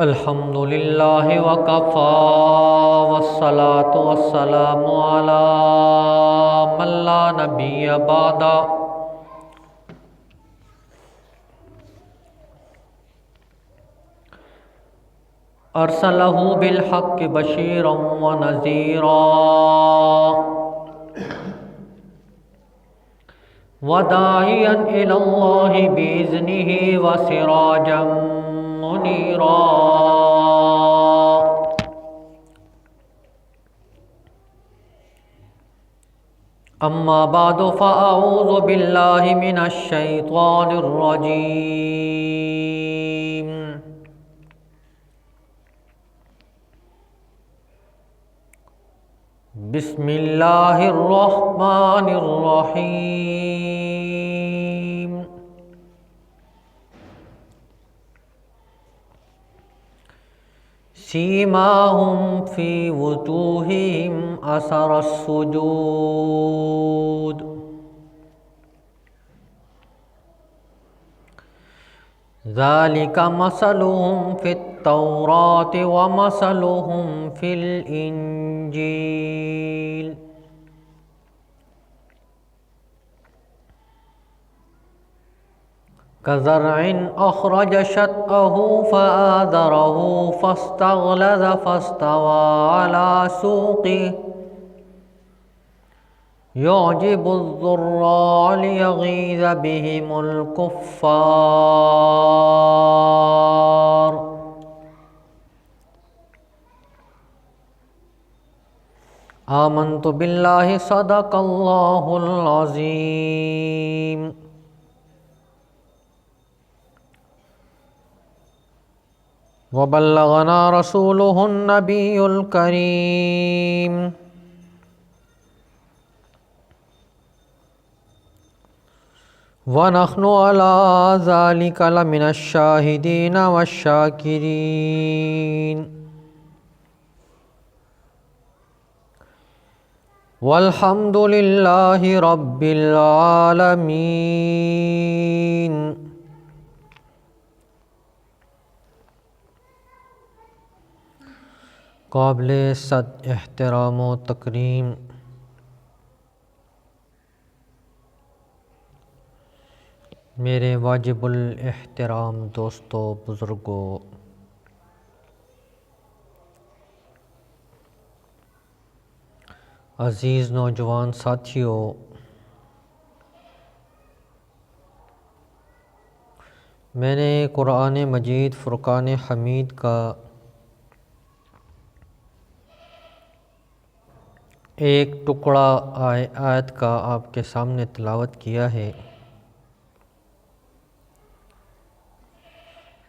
الحمد للہ وکفی والصلاة والسلام علی من لا نبی بعد ارسلہ بالحق بشیرا ونذیرا وداعیا الی اللہ بإذنہ وسراجا منیرا اما بعد فاعوذ باللہ من الشیطان الرجیم بسم اللہ الرحمن الرحیم سیماہم فی وجوہہم اثر السجود ذالک مثلہم فی التوراۃ ومثلہم فی الانجیل كزرع أخرج شطأه فآزره فاستغلظ فاستوى على سوقه يعجب الزراع ليغيظ بهم الكفار آمنت بالله صدق الله العظيم وبلغنا رسوله النبي الكريم ونحن على ذلك لمن الشاهدين والشاكرين والحمد لله رب العالمين. قابل صد احترام و تکریم میرے واجب الاحترام دوستو، بزرگوں، عزیز نوجوان ساتھیوں، میں نے قرآن مجید فرقان حمید کا ایک ٹکڑا آیت کا آپ کے سامنے تلاوت کیا ہے۔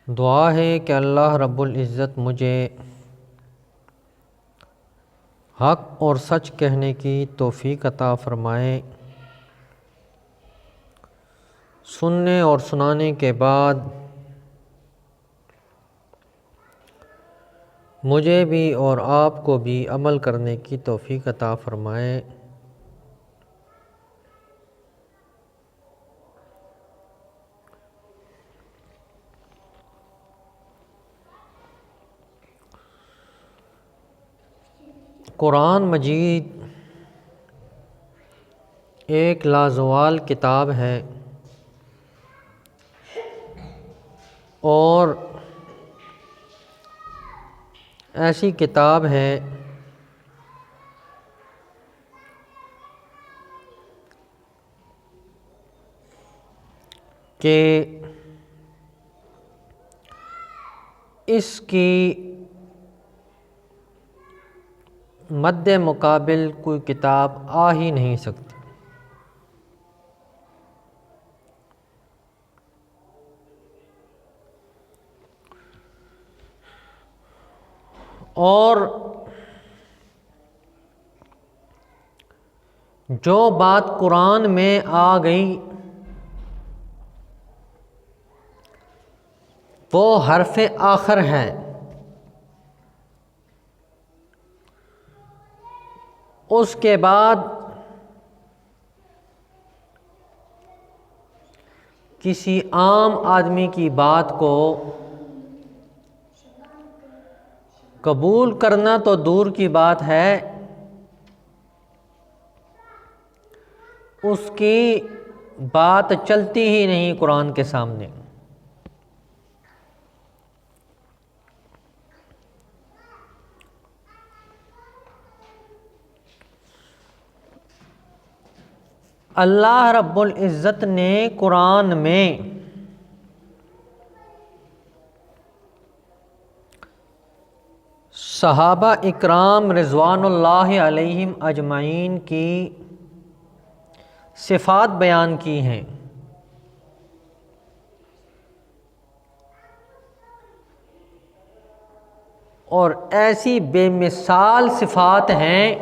دعا ہے کہ اللہ رب العزت مجھے حق اور سچ کہنے کی توفیق عطا فرمائے، سننے اور سنانے کے بعد مجھے بھی اور آپ کو بھی عمل کرنے کی توفیق عطا فرمائے۔ قرآن مجید ایک لازوال کتاب ہے اور ایسی کتاب ہے کہ اس کی مد مقابل کوئی کتاب آ ہی نہیں سکتی۔ اور جو بات قرآن میں آ گئی وہ حرف آخر ہے، اس کے بعد کسی عام آدمی کی بات کو قبول کرنا تو دور کی بات ہے، اس کی بات چلتی ہی نہیں قرآن کے سامنے۔ اللہ رب العزت نے قرآن میں صحابہ اکرام رضوان اللہ علیہم اجمعین کی صفات بیان کی ہیں، اور ایسی بے مثال صفات ہیں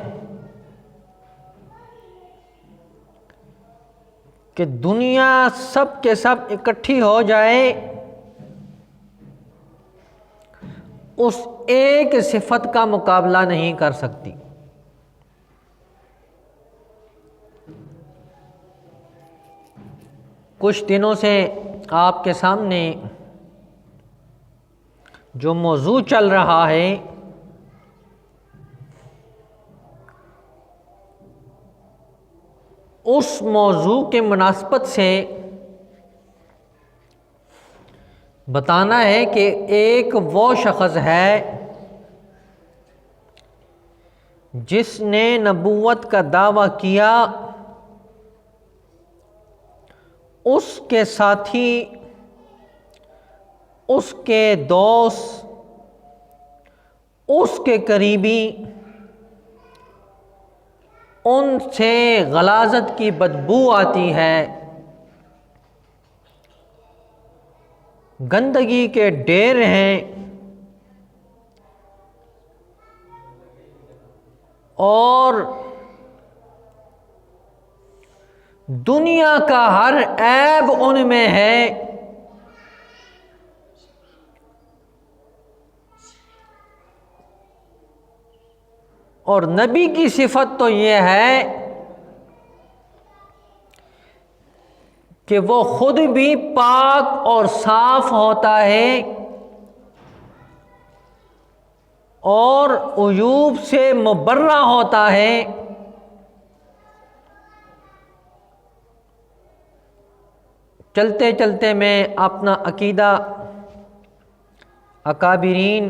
کہ دنیا سب کے سب اکٹھی ہو جائے، اس ایک صفت کا مقابلہ نہیں کر سکتی۔ کچھ دنوں سے آپ کے سامنے جو موضوع چل رہا ہے اس موضوع کے مناسبت سے بتانا ہے کہ ایک وہ شخص ہے جس نے نبوت کا دعویٰ کیا، اس کے ساتھی، اس کے دوست، اس کے قریبی ان سے غلاظت کی بدبو آتی ہے، گندگی کے ڈھیر ہیں، اور دنیا کا ہر عیب ان میں ہے، اور نبی کی صفت تو یہ ہے کہ وہ خود بھی پاک اور صاف ہوتا ہے اور عیوب سے مبرہ ہوتا ہے۔ چلتے چلتے میں اپنا عقیدہ اکابرین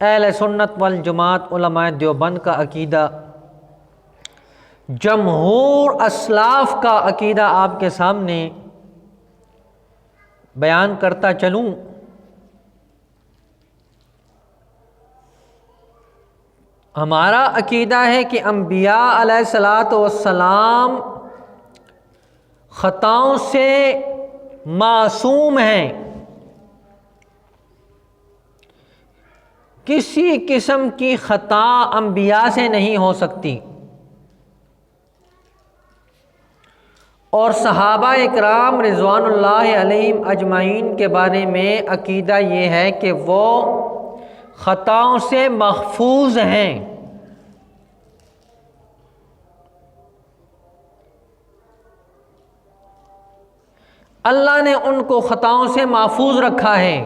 اہل سنت والجماعت علماء دیوبند کا عقیدہ، جمہور اسلاف کا عقیدہ آپ کے سامنے بیان کرتا چلوں۔ ہمارا عقیدہ ہے کہ انبیاء علیہ الصلاۃ والسلام خطاؤں سے معصوم ہیں، کسی قسم کی خطا انبیاء سے نہیں ہو سکتی، اور صحابہ اکرام رضوان اللہ علیہم اجمعین کے بارے میں عقیدہ یہ ہے کہ وہ خطاؤں سے محفوظ ہیں۔ اللہ نے ان کو خطاؤں سے محفوظ رکھا ہے۔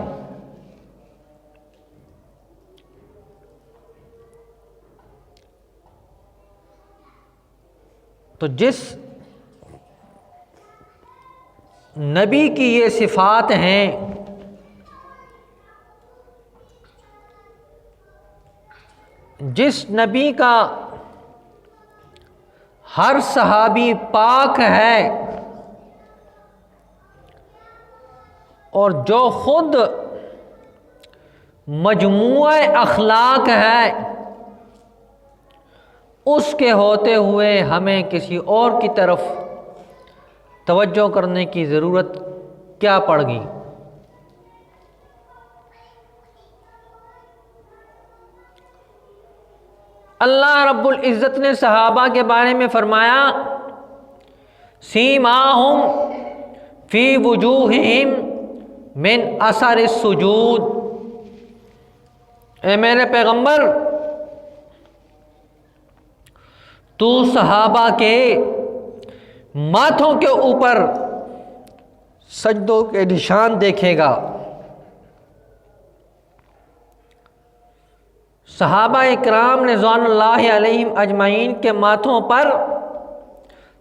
تو جس نبی کی یہ صفات ہیں، جس نبی کا ہر صحابی پاک ہے، اور جو خود مجموعہ اخلاق ہے، اس کے ہوتے ہوئے ہمیں کسی اور کی طرف توجہ کرنے کی ضرورت کیا پڑ گئی؟ اللہ رب العزت نے صحابہ کے بارے میں فرمایا، سیماہم فی وجوہہم من اثر السجود۔ اے میرے پیغمبر، تو صحابہ کے ماتھوں کے اوپر سجدوں کے نشان دیکھے گا۔ صحابہ اکرام رضوان اللہ علیہم اجمعین کے ماتھوں پر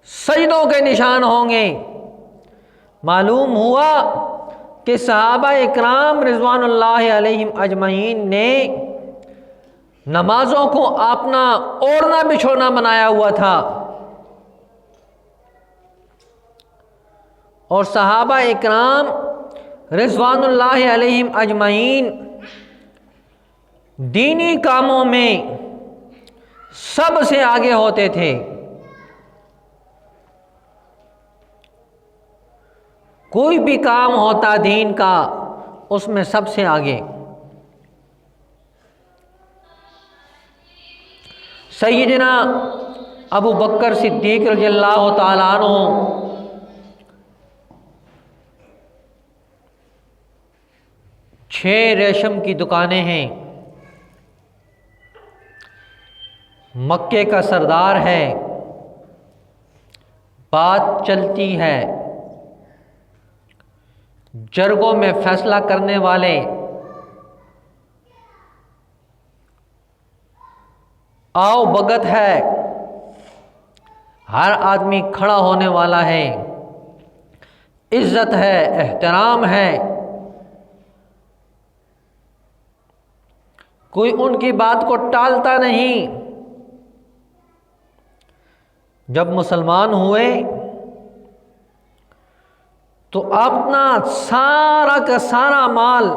سجدوں کے نشان ہوں گے۔ معلوم ہوا کہ صحابہ اکرام رضوان اللہ علیہم اجمعین نے نمازوں کو اپنا اوڑھنا بچھونا بنایا ہوا تھا، اور صحابہ اکرام رضوان اللہ علیہم اجمعین دینی کاموں میں سب سے آگے ہوتے تھے۔ کوئی بھی کام ہوتا دین کا، اس میں سب سے آگے۔ سیدنا ابو بکر صدیق رضی اللہ تعالیٰ عنہ چھ ریشم کی دکانیں ہیں، مکے کا سردار ہے، بات چلتی ہے، جرگوں میں فیصلہ کرنے والے، آؤ بھگت ہے، ہر آدمی کھڑا ہونے والا ہے، عزت ہے، احترام ہے، کوئی ان کی بات کو ٹالتا نہیں۔ جب مسلمان ہوئے تو اپنا سارا کا سارا مال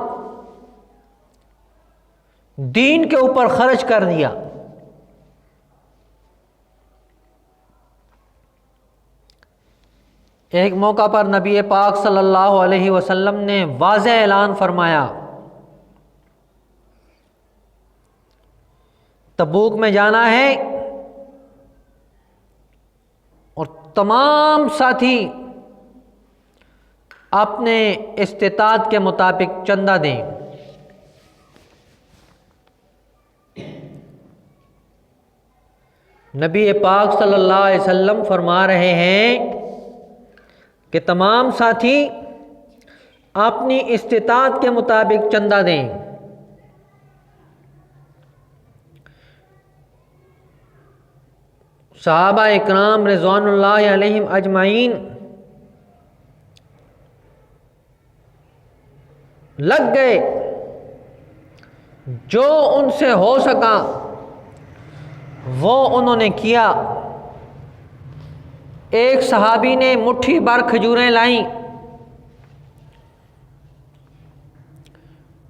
دین کے اوپر خرچ کر دیا۔ ایک موقع پر نبی پاک صلی اللہ علیہ وسلم نے واضح اعلان فرمایا، تبوک میں جانا ہے اور تمام ساتھی اپنے استطاعت کے مطابق چندہ دیں۔ نبی پاک صلی اللہ علیہ وسلم فرما رہے ہیں کہ تمام ساتھی اپنی استطاعت کے مطابق چندہ دیں۔ صحابہ اکرام رضوان اللہ علیہم اجمعین لگ گئے، جو ان سے ہو سکا وہ انہوں نے کیا۔ ایک صحابی نے مٹھی بھر کھجوریں لائیں،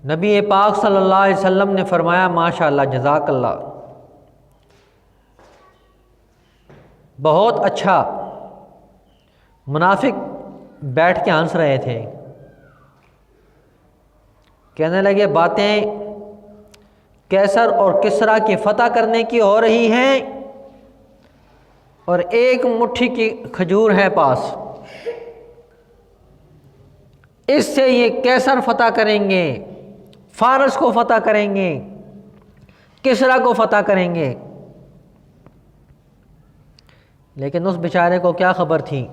نبی پاک صلی اللہ علیہ وسلم نے فرمایا ماشاءاللہ جزاک اللہ، بہت اچھا۔ منافق بیٹھ کے ہنس رہے تھے، کہنے لگے باتیں کیسر اور کسریٰ کی فتح کرنے کی ہو رہی ہیں اور ایک مٹھی کی کھجور ہے پاس، اس سے یہ کیسر فتح کریں گے، فارس کو فتح کریں گے، کسریٰ کو فتح کریں گے۔ لیکن اس بیچارے کو کیا خبر تھی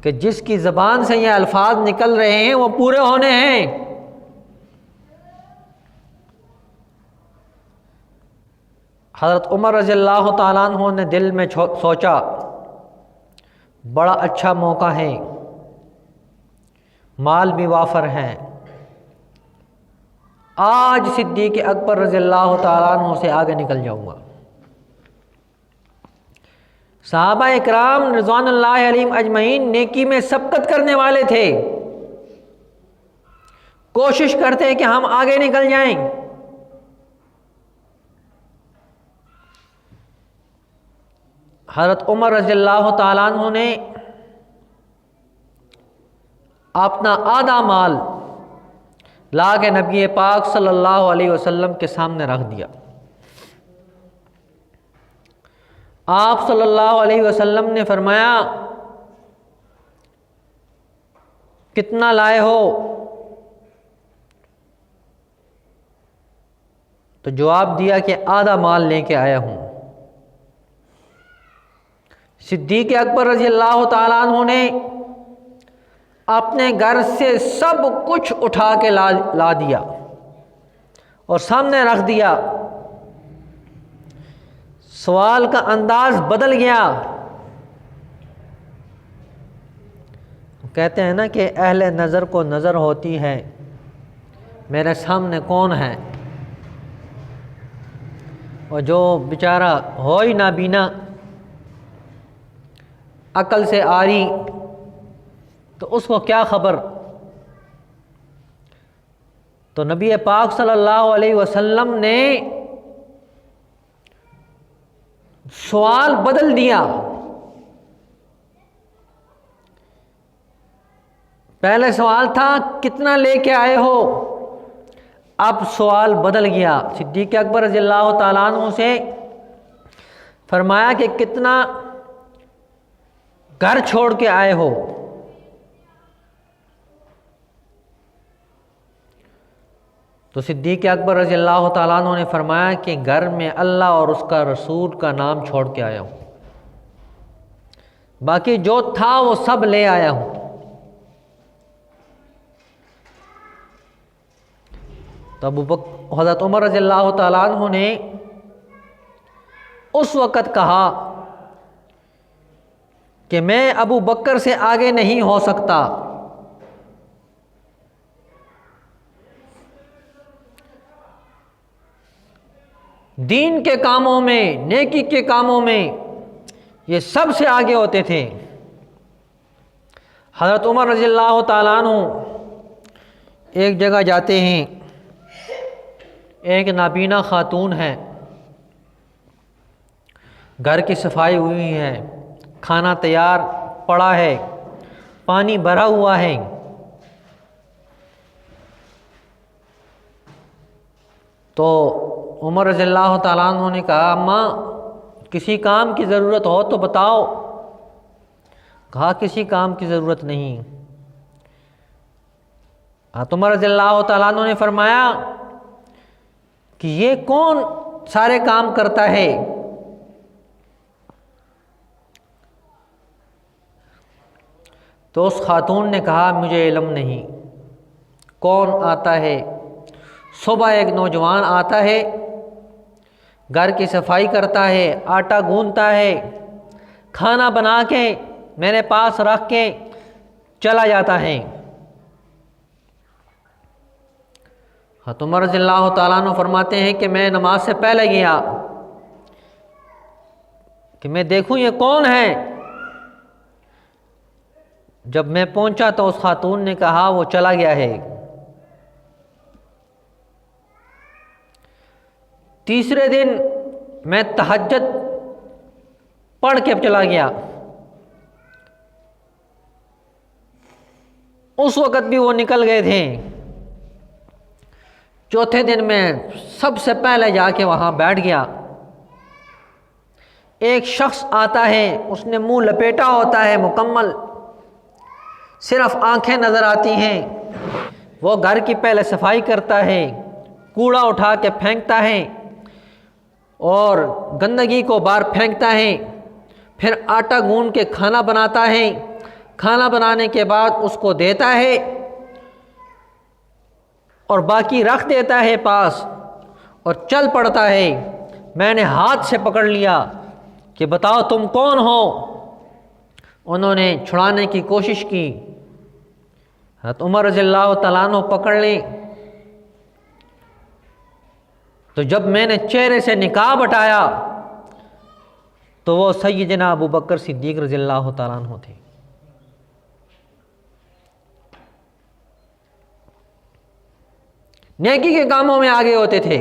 کہ جس کی زبان سے یہ الفاظ نکل رہے ہیں وہ پورے ہونے ہیں۔ حضرت عمر رضی اللہ تعالیٰ عنہ نے دل میں سوچا بڑا اچھا موقع ہے، مال بھی وافر ہے، آج صدیق اکبر رضی اللہ تعالیٰ عنہ سے آگے نکل جاؤں گا۔ صحابہ اکرام رضوان اللہ علیہم اجمعین نیکی میں سبقت کرنے والے تھے، کوشش کرتے کہ ہم آگے نکل جائیں۔ حضرت عمر رضی اللہ تعالیٰ عنہ نے اپنا آدھا مال لا کے نبی پاک صلی اللہ علیہ وسلم کے سامنے رکھ دیا۔ آپ صلی اللہ علیہ وسلم نے فرمایا کتنا لائے ہو؟ تو جواب دیا کہ آدھا مال لے کے آیا ہوں۔ صدیق اکبر رضی اللہ تعالیٰ عنہ نے اپنے گھر سے سب کچھ اٹھا کے لا دیا اور سامنے رکھ دیا، سوال کا انداز بدل گیا۔ کہتے ہیں نا کہ اہل نظر کو نظر ہوتی ہے میرے سامنے کون ہے، اور جو بیچارہ ہو ہی نابینا، عقل سے عاری، تو اس کو کیا خبر۔ تو نبی پاک صلی اللہ علیہ وسلم نے سوال بدل دیا۔ پہلے سوال تھا کتنا لے کے آئے ہو، اب سوال بدل گیا۔ صدیق اکبر رضی اللہ تعالیٰ عنہ سے فرمایا کہ کتنا گھر چھوڑ کے آئے ہو۔ تو صدیق اکبر رضی اللہ تعالیٰ عنہ نے فرمایا کہ گھر میں اللہ اور اس کا رسول کا نام چھوڑ کے آیا ہوں، باقی جو تھا وہ سب لے آیا ہوں۔ تو حضرت عمر رضی اللہ تعالیٰ عنہ نے اس وقت کہا کہ میں ابو بکر سے آگے نہیں ہو سکتا۔ دین کے کاموں میں، نیکی کے کاموں میں یہ سب سے آگے ہوتے تھے۔ حضرت عمر رضی اللہ تعالیٰ عنہ ایک جگہ جاتے ہیں، ایک نابینا خاتون ہے، گھر کی صفائی ہوئی ہے، کھانا تیار پڑا ہے، پانی بھرا ہوا ہے۔ تو عمر رضی اللہ تعالیٰ عنہ نے کہا اماں کسی کام کی ضرورت ہو تو بتاؤ۔ کہا کسی کام کی ضرورت نہیں۔ عمر رضی اللہ تعالیٰ عنہ نے فرمایا کہ یہ کون سارے کام کرتا ہے؟ تو اس خاتون نے کہا مجھے علم نہیں کون آتا ہے۔ صبح ایک نوجوان آتا ہے، گھر کی صفائی کرتا ہے، آٹا گوندتا ہے، کھانا بنا کے میرے پاس رکھ کے چلا جاتا ہے۔ عمر رضی اللہ تعالیٰ عنہ فرماتے ہیں کہ میں نماز سے پہلے گیا کہ میں دیکھوں یہ کون ہے۔ جب میں پہنچا تو اس خاتون نے کہا وہ چلا گیا ہے۔ تیسرے دن میں تہجد پڑھ کے چلا گیا، اس وقت بھی وہ نکل گئے تھے۔ چوتھے دن میں سب سے پہلے جا کے وہاں بیٹھ گیا۔ ایک شخص آتا ہے، اس نے منہ لپیٹا ہوتا ہے مکمل، صرف آنکھیں نظر آتی ہیں۔ وہ گھر کی پہلے صفائی کرتا ہے، کوڑا اٹھا کے پھینکتا ہے اور گندگی کو باہر پھینکتا ہے، پھر آٹا گوندھ کے کھانا بناتا ہے، کھانا بنانے کے بعد اس کو دیتا ہے اور باقی رکھ دیتا ہے پاس اور چل پڑتا ہے۔ میں نے ہاتھ سے پکڑ لیا کہ بتاؤ تم کون ہو؟ انہوں نے چھڑانے کی کوشش کی، حضرت عمر رضی اللہ تعالیٰ عنہ پکڑ لیں۔ تو جب میں نے چہرے سے نقاب ہٹایا تو وہ سیدنا ابو بکر صدیق رضی اللہ تعالیٰ عنہ تھے۔ نیکی کے کاموں میں آگے ہوتے تھے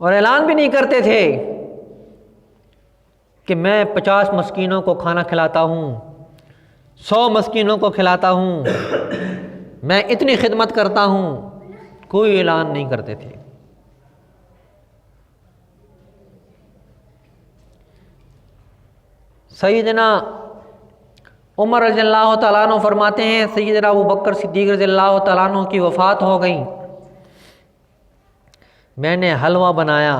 اور اعلان بھی نہیں کرتے تھے کہ میں 50 مسکینوں کو کھانا کھلاتا ہوں، 100 مسکینوں کو کھلاتا ہوں، میں اتنی خدمت کرتا ہوں، کوئی اعلان نہیں کرتے تھے۔ سیدنا عمر رضی اللہ تعالیٰ عنہ فرماتے ہیں سیدنا ابو بکر صدیق رضی اللہ تعالیٰ عنہ کی وفات ہو گئی، میں نے حلوہ بنایا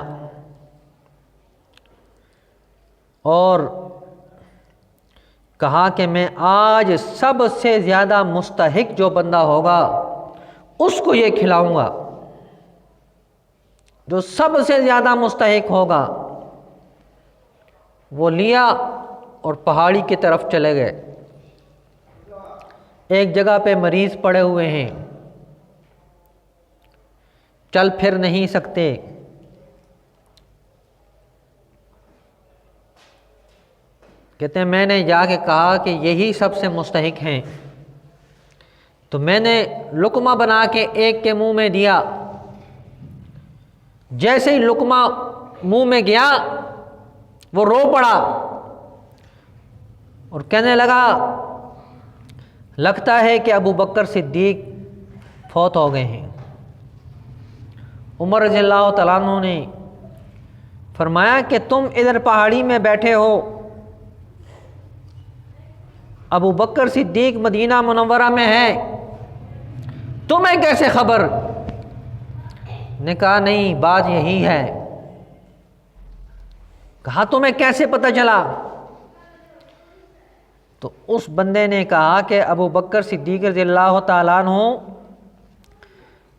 اور کہا کہ میں آج سب سے زیادہ مستحق جو بندہ ہوگا اس کو یہ کھلاؤں گا۔ جو سب سے زیادہ مستحق ہوگا وہ لیا اور پہاڑی کی طرف چلے گئے۔ ایک جگہ پہ مریض پڑے ہوئے ہیں، چل پھر نہیں سکتے، کہتے ہیں میں نے جا کے کہا کہ یہی سب سے مستحق ہیں، تو میں نے لقمہ بنا کے ایک کے منہ میں دیا، جیسے ہی لقمہ منہ میں گیا وہ رو پڑا اور کہنے لگا لگتا ہے کہ ابو بکر صدیق فوت ہو گئے ہیں۔ عمر رضی اللہ تعالیٰ عنہ نے فرمایا کہ تم ادھر پہاڑی میں بیٹھے ہو، ابو بکر صدیق مدینہ منورہ میں ہے، تمہیں کیسے خبر؟ نے کہا نہیں، بات یہی ہے۔ کہا تمہیں کیسے پتہ چلا؟ تو اس بندے نے کہا کہ ابو بکر صدیق رضی اللہ تعالیٰ عنہ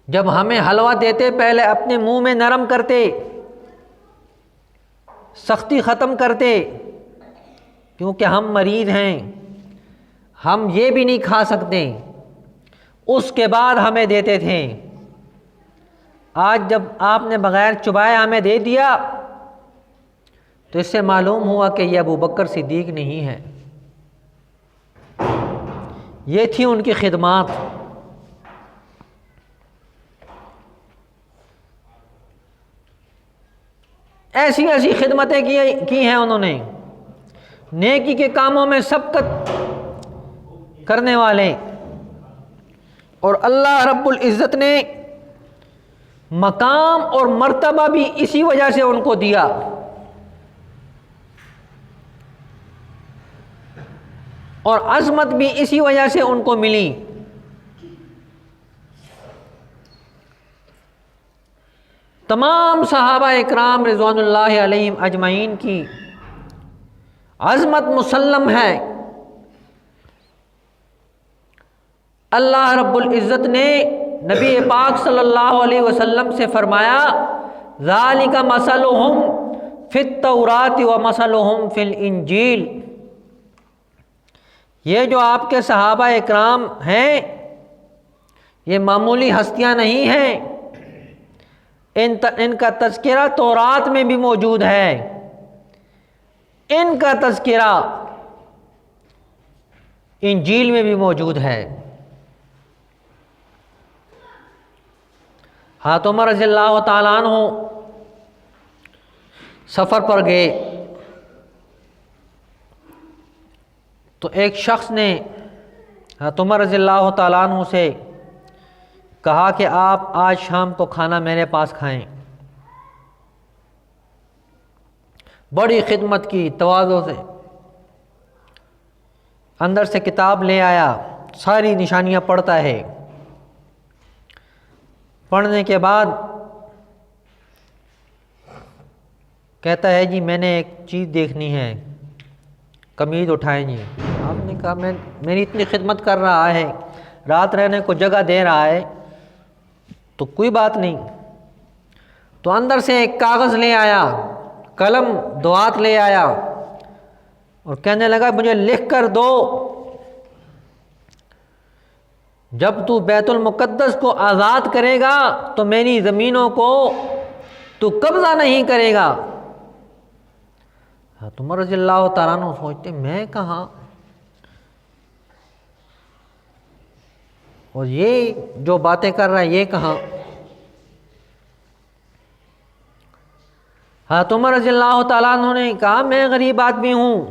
جب ہمیں حلوہ دیتے پہلے اپنے منہ میں نرم کرتے، سختی ختم کرتے، کیونکہ ہم مریض ہیں، ہم یہ بھی نہیں کھا سکتے، اس کے بعد ہمیں دیتے تھے۔ آج جب آپ نے بغیر چبائے ہمیں دے دیا تو اس سے معلوم ہوا کہ یہ ابو بکر صدیق نہیں ہے۔ یہ تھی ان کی خدمات۔ ایسی ایسی خدمتیں کی ہیں انہوں نے، نیکی کے کاموں میں سبقت کرنے والے، اور اللہ رب العزت نے مقام اور مرتبہ بھی اسی وجہ سے ان کو دیا۔ اور عظمت بھی اسی وجہ سے ان کو ملی۔ تمام صحابہ اکرام رضوان اللہ علیہم اجمعین کی عظمت مسلم ہے۔ اللہ رب العزت نے نبی پاک صلی اللہ علیہ وسلم سے فرمایا ذالک مثلہم فی التوراۃ ومثلہم فی الانجیل، یہ جو آپ کے صحابہ اکرام ہیں یہ معمولی ہستیاں نہیں ہیں، ان کا تذکرہ تورات میں بھی موجود ہے، ان کا تذکرہ انجیل میں بھی موجود ہے۔ حضرت عمر رضی اللہ تعالیٰ عنہ سفر پر گئے تو ایک شخص نے حضرت عمر رضی اللہ تعالیٰ عنہ سے کہا کہ آپ آج شام کو کھانا میرے پاس کھائیں۔ بڑی خدمت کی، تواضع سے اندر سے کتاب لے آیا، ساری نشانیاں پڑھتا ہے، پڑھنے کے بعد کہتا ہے جی میں نے ایک چیز دیکھنی ہے، قمیض اٹھائیں جی۔ آپ نے کہا میری اتنی خدمت کر رہا ہے، رات رہنے کو جگہ دے رہا ہے، تو کوئی بات نہیں۔ تو اندر سے ایک کاغذ لے آیا، قلم دوات لے آیا اور کہنے لگا مجھے لکھ کر دو، جب تو بیت المقدس کو آزاد کرے گا تو میری زمینوں کو تو قبضہ نہیں کرے گا۔ حضرت عمر رضی اللہ تعالیٰ عنہ سوچتے میں کہاں، اور یہ جو باتیں کر رہا ہے یہ کہاں۔ حضرت عمر رضی اللہ تعالیٰ عنہ نے کہا میں غریب آدمی ہوں،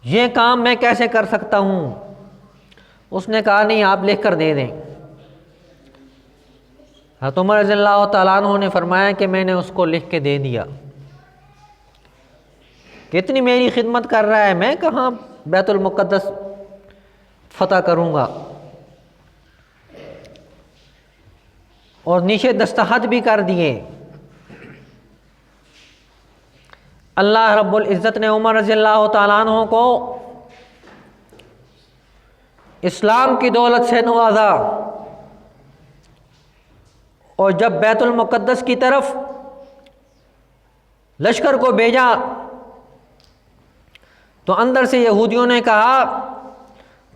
یہ کام میں کیسے کر سکتا ہوں؟ اس نے کہا نہیں آپ لکھ کر دے دیں۔ حضرت عمر رضی اللہ تعالیٰ عنہ نے فرمایا کہ میں نے اس کو لکھ کے دے دیا۔ کتنی میری خدمت کر رہا ہے، میں کہاں بیت المقدس فتح کروں گا، اور نیچے دستخط بھی کر دیے۔ اللہ رب العزت نے عمر رضی اللہ تعالیٰ عنہ کو اسلام کی دولت سے نوازا، اور جب بیت المقدس کی طرف لشکر کو بھیجا تو اندر سے یہودیوں نے کہا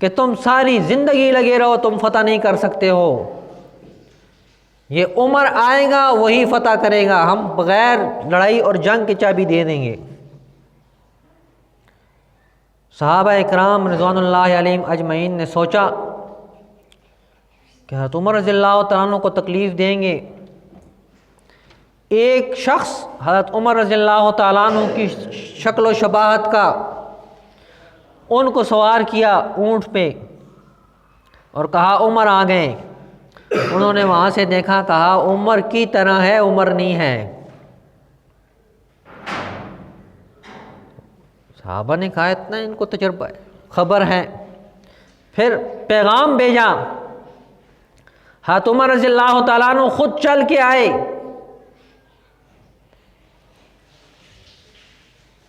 کہ تم ساری زندگی لگے رہو، تم فتح نہیں کر سکتے ہو، یہ عمر آئے گا وہی فتح کرے گا، ہم بغیر لڑائی اور جنگ کی چابی دے دیں گے۔ صحابہ اکرام رضوان اللہ علیہم اجمعین نے سوچا کہ حضرت عمر رضی اللہ تعالیٰ عنہ کو تکلیف دیں گے۔ ایک شخص حضرت عمر رضی اللہ تعالیٰ عنہ کی شکل و شباہت کا ان کو سوار کیا اونٹ پہ اور کہا عمر آ گئے۔ انہوں نے وہاں سے دیکھا، کہا عمر کی طرح ہے، عمر نہیں ہے۔ صحابہ نے کہا اتنا ان کو تجربہ ہے، خبر ہے۔ پھر پیغام بھیجا، حضرت عمر رضی اللہ تعالیٰ عنہ خود چل کے آئے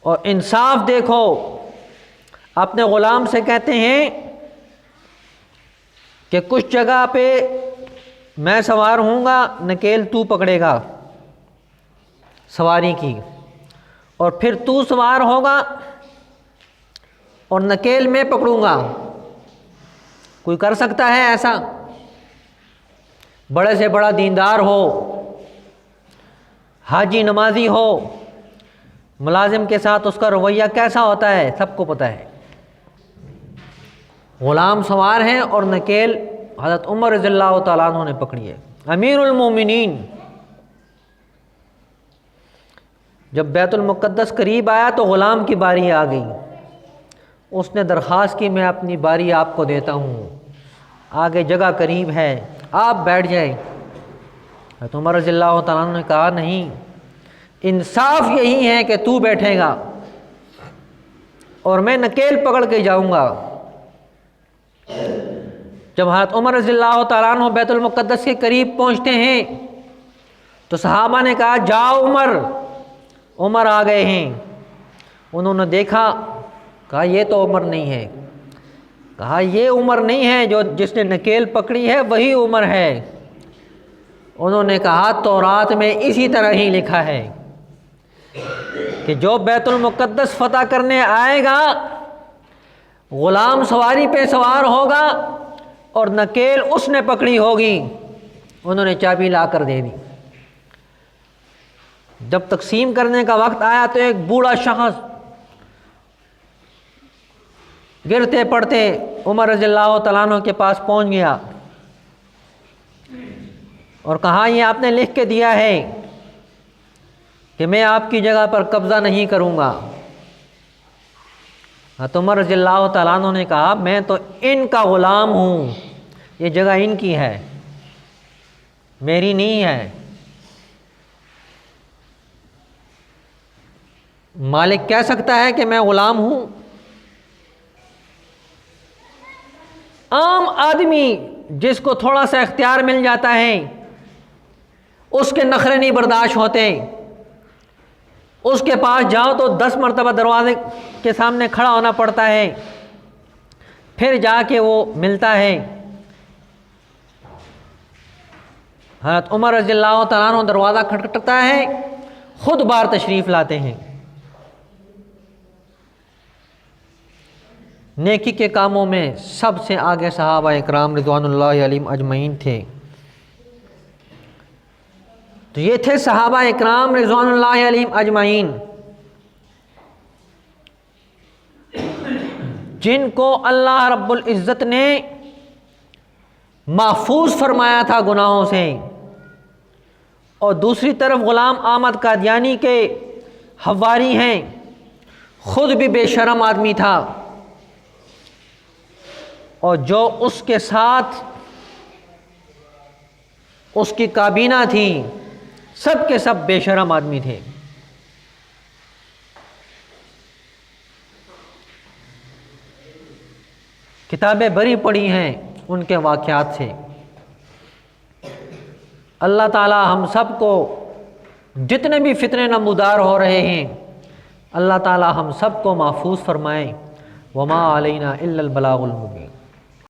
اور انصاف دیکھو، اپنے غلام سے کہتے ہیں کہ کچھ جگہ پہ میں سوار ہوں گا، نکیل تو پکڑے گا سواری کی، اور پھر تو سوار ہوگا اور نکیل میں پکڑوں گا۔ کوئی کر سکتا ہے ایسا؟ بڑے سے بڑا دیندار ہو، حاجی نمازی ہو، ملازم کے ساتھ اس کا رویہ کیسا ہوتا ہے سب کو پتہ ہے۔ غلام سوار ہیں اور نکیل حضرت عمر رضی اللہ تعالیٰ عنہ نے پکڑی ہے، امیر المومنین۔ جب بیت المقدس قریب آیا تو غلام کی باری آ گئی، اس نے درخواست کی میں اپنی باری آپ کو دیتا ہوں، آگے جگہ قریب ہے، آپ بیٹھ جائیں۔ حضرت عمر رضی اللہ تعالیٰ عنہ نے کہا نہیں، انصاف یہی ہے کہ تو بیٹھے گا اور میں نکیل پکڑ کے جاؤں گا۔ جب حضرت عمر رضی اللہ تعالیٰ عنہ بیت المقدس کے قریب پہنچتے ہیں تو صحابہ نے کہا جاؤ عمر، عمر آ گئے ہیں۔ انہوں نے دیکھا، کہا یہ تو عمر نہیں ہے، کہا یہ عمر نہیں ہے، جو جس نے نکیل پکڑی ہے وہی عمر ہے۔ انہوں نے کہا تورات میں اسی طرح ہی لکھا ہے کہ جو بیت المقدس فتح کرنے آئے گا غلام سواری پہ سوار ہوگا اور نکیل اس نے پکڑی ہوگی۔ انہوں نے چابی لا کر دے دی۔ جب تقسیم کرنے کا وقت آیا تو ایک بوڑھا شخص گرتے پڑتے عمر رضی اللہ تعالیٰ عنہ کے پاس پہنچ گیا اور کہا یہ آپ نے لکھ کے دیا ہے کہ میں آپ کی جگہ پر قبضہ نہیں کروں گا۔ حضرت عمر رضی اللہ تعالیٰ عنہ نے کہا میں تو ان کا غلام ہوں، یہ جگہ ان کی ہے، میری نہیں ہے۔ مالک کہہ سکتا ہے کہ میں غلام ہوں؟ عام آدمی جس کو تھوڑا سا اختیار مل جاتا ہے اس کے نخرے نہیں برداشت ہوتے، اس کے پاس جاؤ تو 10 مرتبہ دروازے کے سامنے کھڑا ہونا پڑتا ہے، پھر جا کے وہ ملتا ہے۔ حضرت عمر رضی اللہ تعالیٰ عنہ دروازہ کھٹکھٹاتا ہے، خود بار تشریف لاتے ہیں۔ نیکی کے کاموں میں سب سے آگے صحابہ اکرام رضوان اللہ علیہم اجمعین تھے۔ تو یہ تھے صحابہ اکرام رضوان اللہ علیہم اجمعین، جن کو اللہ رب العزت نے محفوظ فرمایا تھا گناہوں سے، اور دوسری طرف غلام احمد قادیانی کے حواری ہیں، خود بھی بے شرم آدمی تھا، اور جو اس کے ساتھ اس کی کابینہ تھی سب کے سب بے شرم آدمی تھے۔ کتابیں بری پڑی ہیں ان کے واقعات سے۔ اللہ تعالی ہم سب کو جتنے بھی فتنے نمودار ہو رہے ہیں اللہ تعالی ہم سب کو محفوظ فرمائیں۔ وما علینا الا البلاغ المبین۔